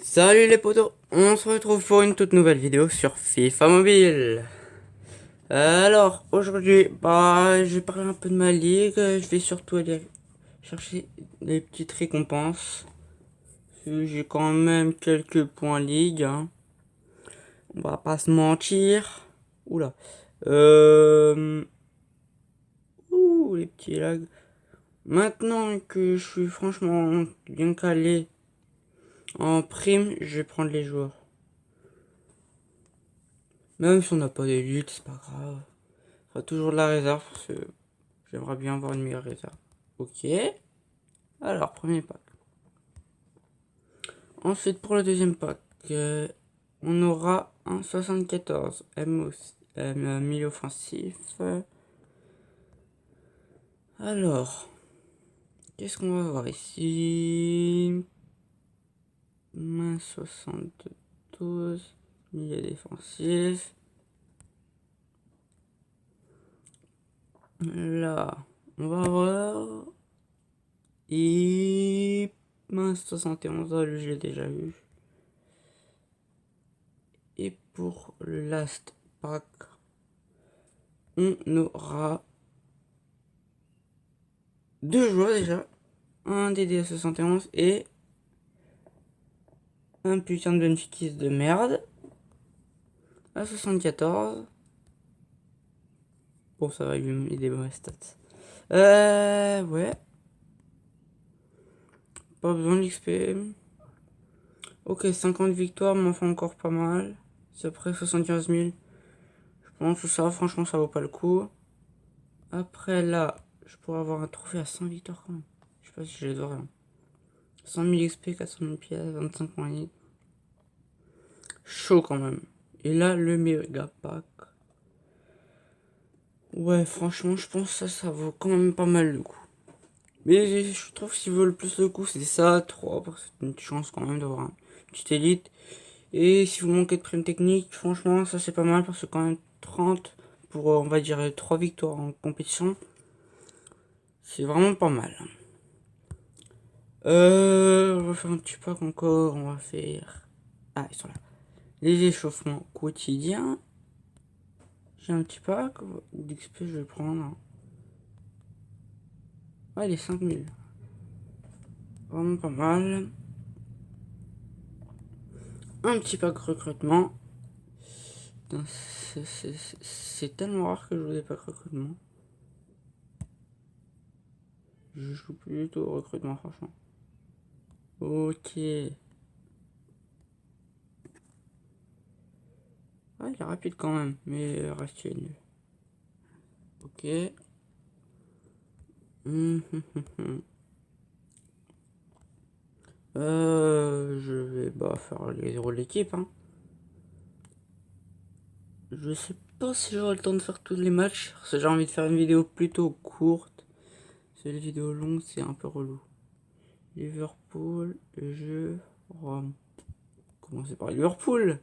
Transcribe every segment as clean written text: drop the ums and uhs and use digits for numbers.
Salut les potos, on se retrouve pour une toute nouvelle vidéo sur FIFA Mobile. Alors aujourd'hui, je vais parler un peu de ma ligue. Je vais surtout aller chercher des petites récompenses. J'ai quand même quelques points ligue, hein. On va pas se mentir. Oula. Les petits lags. Maintenant que je suis franchement bien calé en prime, je vais prendre les joueurs. Même si on n'a pas d'élite, c'est pas grave. On fera toujours de la réserve parce que j'aimerais bien avoir une meilleure réserve. Ok. Alors, premier pack. Ensuite, pour le deuxième pack, on aura un 74 milieu offensif. Alors, qu'est-ce qu'on va voir ici? 72 milieu défensif. Là, on va voir. Et mince 71, là, je l'ai déjà eu. Et pour le last pack, on aura deux joueurs déjà. Un DD 71 et un putain de Benfica de merde. À 74. Bon, ça va, il met des mauvaises stats. Ouais. Pas besoin d'XP. Ok, 50 victoires m'en font encore pas mal. C'est après 75 000. Je pense que ça, franchement, ça vaut pas le coup. Après, là, je pourrais avoir un trophée à 100 victoires quand même. Je sais pas si je les aurai. 100 000 XP, 400 000 pièces, 25 points. Chaud quand même. Et là, le méga pack. Ouais, franchement, je pense que ça vaut quand même pas mal le coup. Mais je trouve qu'il vaut le plus le coup, c'est ça, 3, parce que c'est une chance quand même d'avoir une petite élite. Et si vous manquez de prime technique, franchement, ça c'est pas mal, parce que quand même 30 pour, on va dire, 3 victoires en compétition, c'est vraiment pas mal. On va faire un petit pack encore, on va faire... Ah, ils sont là. Les échauffements quotidiens. J'ai un petit pack d'XP, je vais prendre. Ah, les 5000. Vraiment pas mal. Un petit pack recrutement. C'est tellement rare que je joue des packs recrutement. Je joue plus du tout au recrutement, franchement. Ok. Ah, il est rapide quand même, mais reste nul. Ok. Je vais faire les héros de l'équipe, hein. Je sais pas si j'aurai le temps de faire tous les matchs, parce que j'ai envie de faire une vidéo plutôt courte. C'est les vidéos longues, c'est un peu relou. Liverpool, jeu, Rome. Commencer par Liverpool.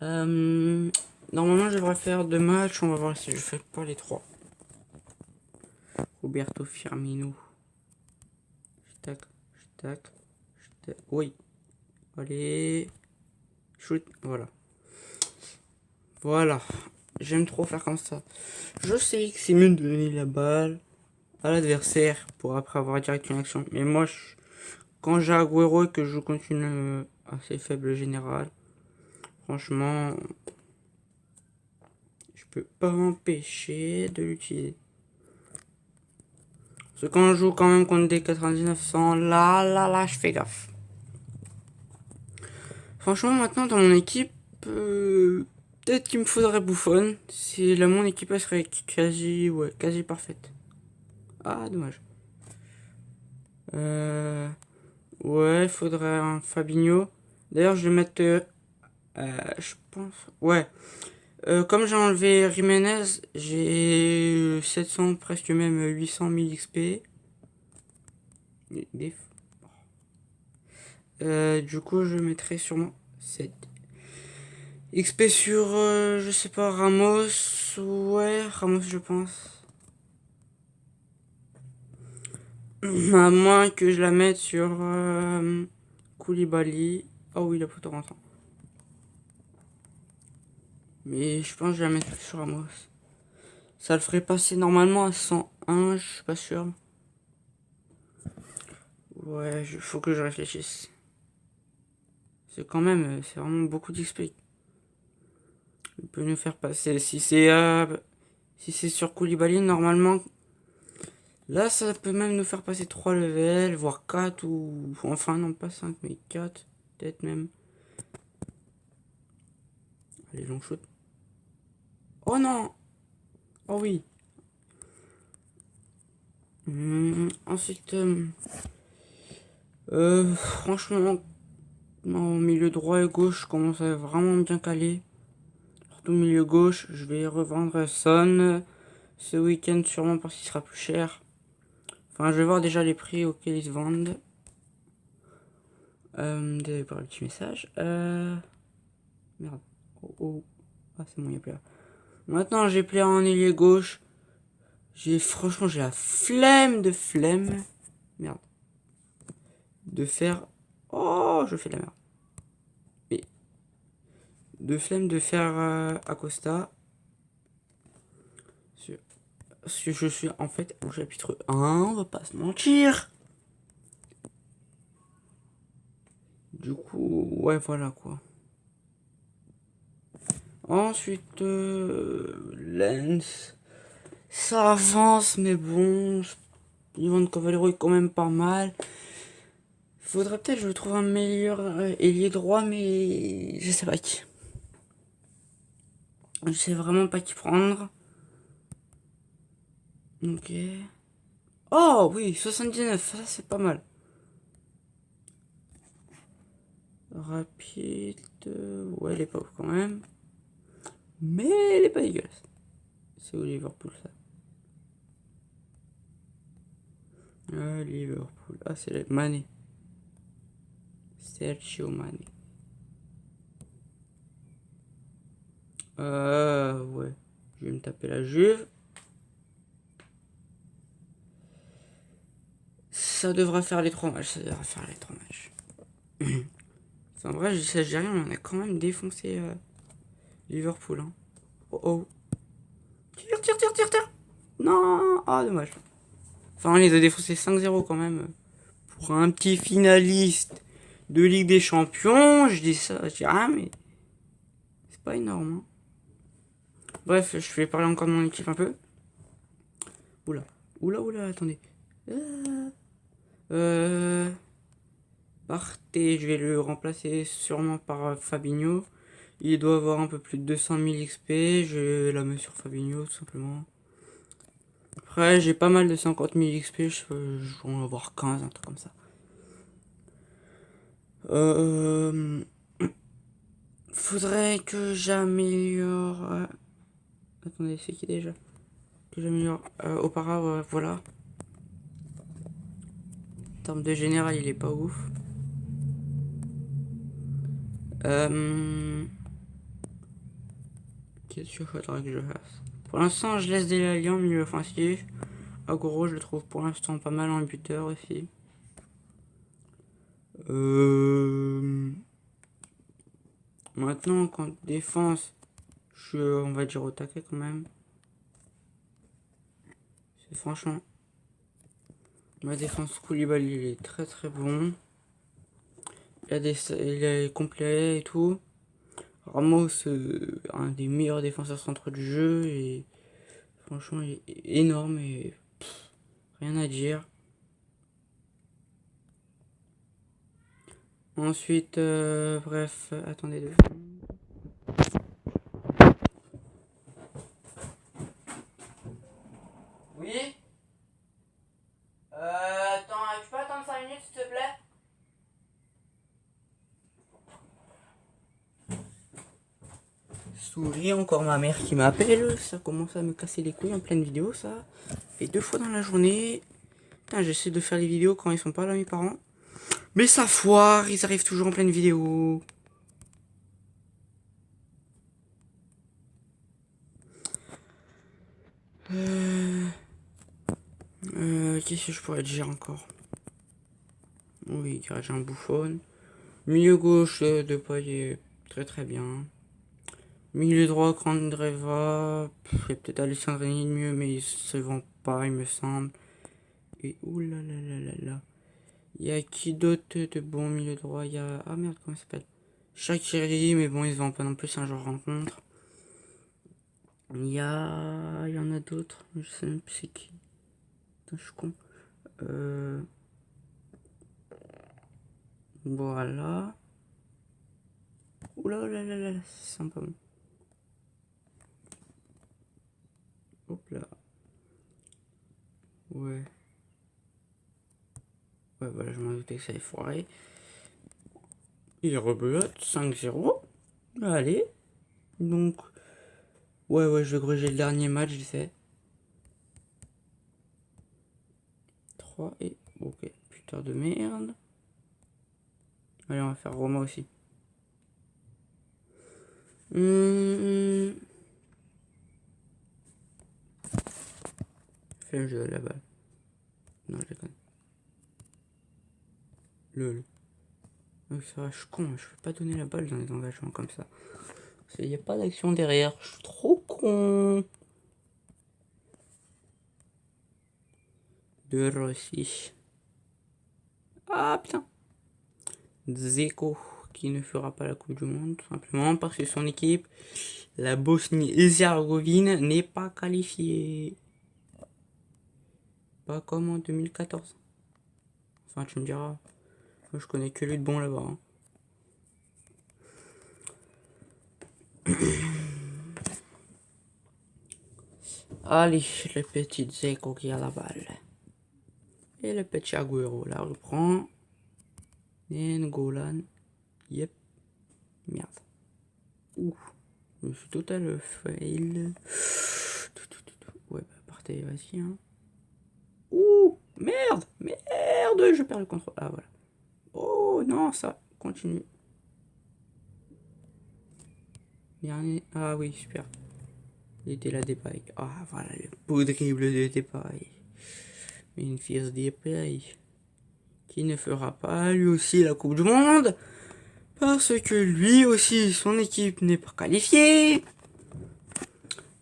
Normalement, je devrais faire deux matchs. On va voir si je fais pas les trois. Roberto Firmino. Tac, tac, tac. Oui. Allez. Shoot. Voilà. Voilà. J'aime trop faire comme ça. Je sais que c'est mieux de donner la balle à l'adversaire pour après avoir direct une action. Mais moi, quand j'ai Agüero et que je continue assez faible général, franchement, je peux pas m'empêcher de l'utiliser. Parce que quand on joue quand même contre des 9900, là, je fais gaffe. Franchement, maintenant, dans mon équipe, peut-être qu'il me faudrait Buffon. Si là, mon équipe, elle serait quasi parfaite. Ah, dommage. Ouais, il faudrait un Fabinho. D'ailleurs, je vais mettre, je pense, ouais. Comme j'ai enlevé Jiménez, j'ai 700, presque même 800 000 XP. Du coup, je mettrai sûrement 7 XP sur, je sais pas, Ramos. Ouais, Ramos, je pense. À moins que je la mette sur Koulibaly. Oh oui, il a plutôt rentrant. Mais je pense que je vais la mettre sur Ramos. Ça le ferait passer normalement à 101, je suis pas sûr. Ouais, faut que je réfléchisse. C'est quand même, c'est vraiment beaucoup d'XP. Il peut nous faire passer. Si c'est sur Koulibaly, normalement, là, ça peut même nous faire passer 3 levels, voire 4, ou enfin, non, pas 5, mais 4, peut-être même. Allez, long shoot. Oh non! Oh oui! Ensuite, franchement, en milieu droit et gauche, je commence à vraiment bien caler. Surtout milieu gauche, je vais revendre Son ce week-end sûrement parce qu'il sera plus cher. Enfin, je vais voir déjà les prix auxquels ils se vendent. Désolé pour le petit message. Merde. Oh, oh. Ah, c'est bon, il y a plus là. Maintenant, j'ai player en ailier gauche. Franchement, j'ai la flemme. Merde. De faire. Oh, je fais de la merde. Mais. De flemme de faire Acosta. Parce que je suis en fait au chapitre 1, on va pas se mentir. Du coup, ouais, voilà quoi. Ensuite, Lens. Ça avance, mais bon. Ivan Cavallero est quand même pas mal. Faudrait peut-être que je trouve un meilleur ailier droit, mais je sais pas qui. Je sais vraiment pas qui prendre. Ok. Oh oui, 79, ça c'est pas mal. Rapide. Ouais, elle est pas ouf quand même. Mais elle est pas dégueulasse. C'est où Liverpool ça? Ah, Liverpool. Ah, c'est Mané. Sergio Mané. Ouais. Je vais me taper la Juve. Ça devrait faire les 3 matchs. En vrai, je sais rien, mais on a quand même défoncé Liverpool. Hein. Oh oh. Tire. Non. Ah, dommage. Enfin, on les a défoncés 5-0 quand même. Pour un petit finaliste de Ligue des Champions, je dis ça, je dis ah, mais c'est pas énorme. Hein. Bref, je vais parler encore de mon équipe un peu. Oula, attendez. Partez, je vais le remplacer sûrement par Fabinho. Il doit avoir un peu plus de 200 000 XP. Je la mets sur Fabinho tout simplement. Après, j'ai pas mal de 50 000 XP. Je vais en avoir 15, un truc comme ça. Faudrait que j'améliore. Attendez, c'est qui déjà? Que j'améliore. Auparavant, voilà. En termes de général, il est pas ouf. Qu'est-ce qu'il faudrait que je fasse? Pour l'instant, je laisse Dele en milieu offensif. Agoro, je le trouve pour l'instant pas mal en buteur aussi. Maintenant, quand défense, je suis, on va dire, au taquet quand même. C'est franchement. Ma défense Koulibaly, il est très bon. Il est complet et tout. Ramos, un des meilleurs défenseurs centraux du jeu. Et franchement, il est énorme et rien à dire. Ensuite, bref, attendez 2 secondes. Oui. Attends, tu peux attendre 5 minutes s'il te plaît? Souris, encore ma mère qui m'appelle. Ça commence à me casser les couilles en pleine vidéo, ça. Et 2 fois dans la journée. Putain, j'essaie de faire les vidéos quand ils sont pas là, mes parents. Mais ça foire, ils arrivent toujours en pleine vidéo. Qu'est-ce que je pourrais dire encore? Oui, j'ai un bouffon. Milieu gauche de Payet, très très bien. Milieu droit, Candreva, il y a peut-être Alessandrini de mieux, mais il se vend pas, il me semble. Et oulalalala. Il y a qui d'autre de bon milieu droit? Il y a. Ah merde, comment il s'appelle? Shaqiri, mais bon, ils se vendent pas non plus, c'est un genre rencontre. Il y a. Il y en a d'autres, je sais même plus c'est qui. Putain, je suis con. Voilà. Oulalalala, c'est sympa. Hop là. Ouais. Ouais, voilà, je m'en doutais que ça allait foirer. Il rebelote 5-0. Allez. Donc. Ouais, je vais gruger le dernier match, je sais. 3 et. Ok, putain de merde. Allez, on va faire Roma aussi. Fais le jeu de la balle. Non, je déconne. Lol. Ça va, je suis con, je peux pas donner la balle dans les engagements comme ça. Il n'y a pas d'action derrière, je suis trop con. De Rossi. Ah putain. Dzeko qui ne fera pas la Coupe du Monde, tout simplement parce que son équipe, la Bosnie-Herzégovine, n'est pas qualifiée. Pas comme en 2014. Enfin, tu me diras. Moi, je connais que lui de bon là-bas. Hein. Allez, le petit Zeko qui a la balle. Et le petit Agüero la reprend. Et Golan. Yep. Merde. Ouh. Je suis total fail. Ouais, bah partez, vas-y. Hein. Ouh. Merde. Merde. Je perds le contrôle. Ah, voilà. Oh non, ça. Continue. Dernier. Ah oui, super. Il était là, Depay. Ah, voilà, le beau dribble de Depay. Une fierce Depay. Qui ne fera pas lui aussi la Coupe du Monde. Parce que lui aussi, son équipe n'est pas qualifiée.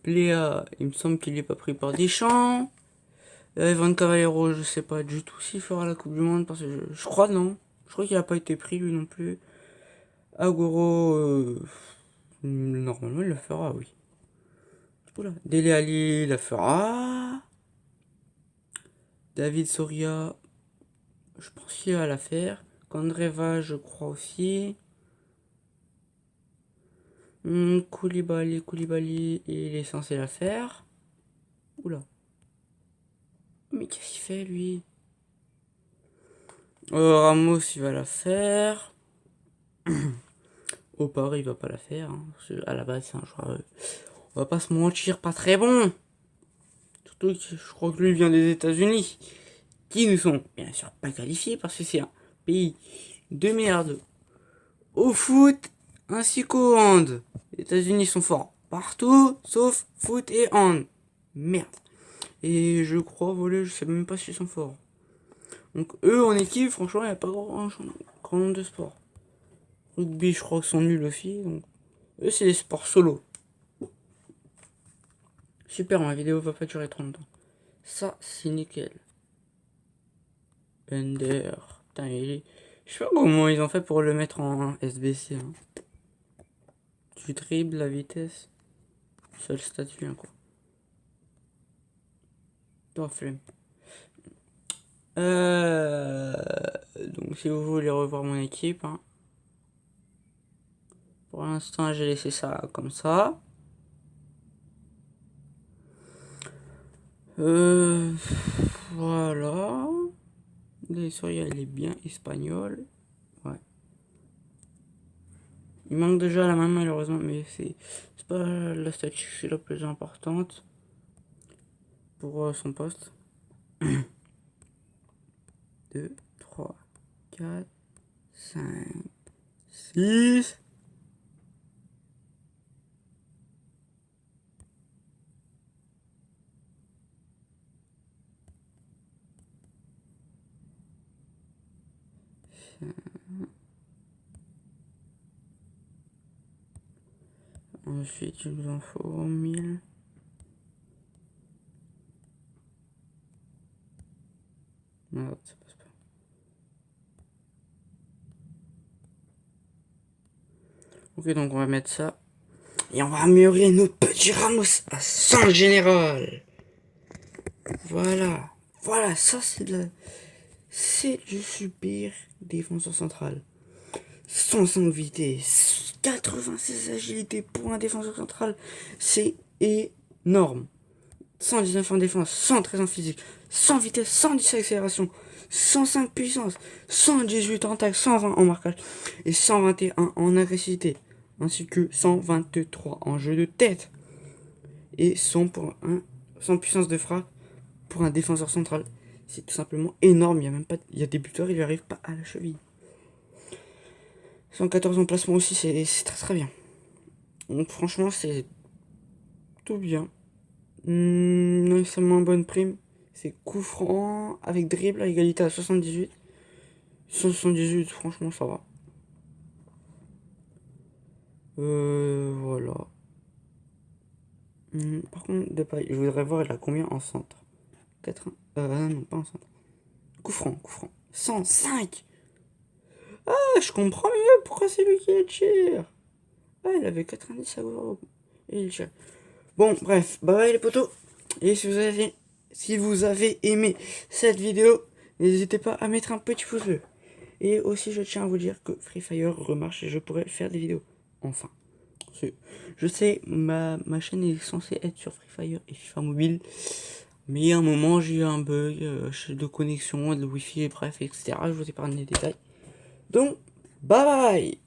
Léa, il me semble qu'il n'est pas pris par Deschamps. Evan Cavallero, je sais pas du tout s'il fera la Coupe du Monde. Parce que je crois non. Je crois qu'il n'a pas été pris lui non plus. Agüero, normalement il le fera, oui. Oula. Dele Alli la fera. David Soria, je pense qu'il va la faire. Candreva, je crois aussi. Koulibaly, il est censé la faire. Oula. Mais qu'est-ce qu'il fait, lui? Ramos, il va la faire. Au Paris, il va pas la faire. Hein. À la base, c'est un joueur. On va pas se mentir, pas très bon. Surtout que je crois que lui vient des États-Unis. Qui ne sont bien sûr pas qualifiés parce que c'est un pays de merde au foot ainsi qu'au hand. Les États-Unis sont forts partout sauf foot et hand. Merde. Et je crois voler, je sais même pas s'ils sont forts. Donc eux en équipe, franchement, il n'y a pas grand nombre de sports. Rugby, je crois qu'ils sont nuls aussi. Donc eux, c'est des sports solo. Super, ma vidéo va pas durer 30 ans. Ça, c'est nickel. Under. Putain, je sais pas comment ils ont fait pour le mettre en SBC. Hein. Tu dribbles la vitesse. Seul statut, hein, quoi. Toi, flemme. Donc, si vous voulez revoir mon équipe, hein. Pour l'instant, j'ai laissé ça comme ça. Voilà. Soria, il est bien espagnol. Ouais. Il manque déjà la main, malheureusement, mais c'est pas la statue la plus importante pour son poste. 2, 3, 4, 5, 6. Ensuite, il nous en faut 1000. Non, ça passe pas. Ok, donc on va mettre ça. Et on va améliorer nos petits Ramos à 100 général. Voilà. Voilà, ça c'est de la... C'est du super défenseur central. 105 vitesse, 96 agilité pour un défenseur central. C'est énorme. 119 en défense, 113 en physique, 100 vitesse, 110 accélération, 105 puissance, 118 en tacle, 120 en marquage et 121 en agressivité, ainsi que 123 en jeu de tête et 100 puissance de frappe pour un défenseur central. C'est tout simplement énorme. Il y a même pas, il y a des buteurs, il lui arrive pas à la cheville. 114 en placement aussi, c'est très très bien. Donc franchement, c'est tout bien. Non, c'est moins bonne prime. C'est coup franc avec dribble à égalité à 78. 178, franchement, ça va. Voilà. Par contre, Depay, je voudrais voir, il a combien en centre 80. Non, pas en centre. Coup franc, coup franc. 105. Ah, je comprends mieux pourquoi c'est lui qui est cher. Ah, il avait 90 euros. Et il est cher. Bon, bref, bye bye les potos. Et si vous avez aimé cette vidéo, n'hésitez pas à mettre un petit pouce bleu. Et aussi, je tiens à vous dire que Free Fire remarche et je pourrais faire des vidéos. Enfin, je sais, ma chaîne est censée être sur Free Fire et FIFA Mobile. Mais à un moment, j'ai eu un bug de connexion, de Wi-Fi, bref, etc. Je vous épargne les détails. Donc, bye bye!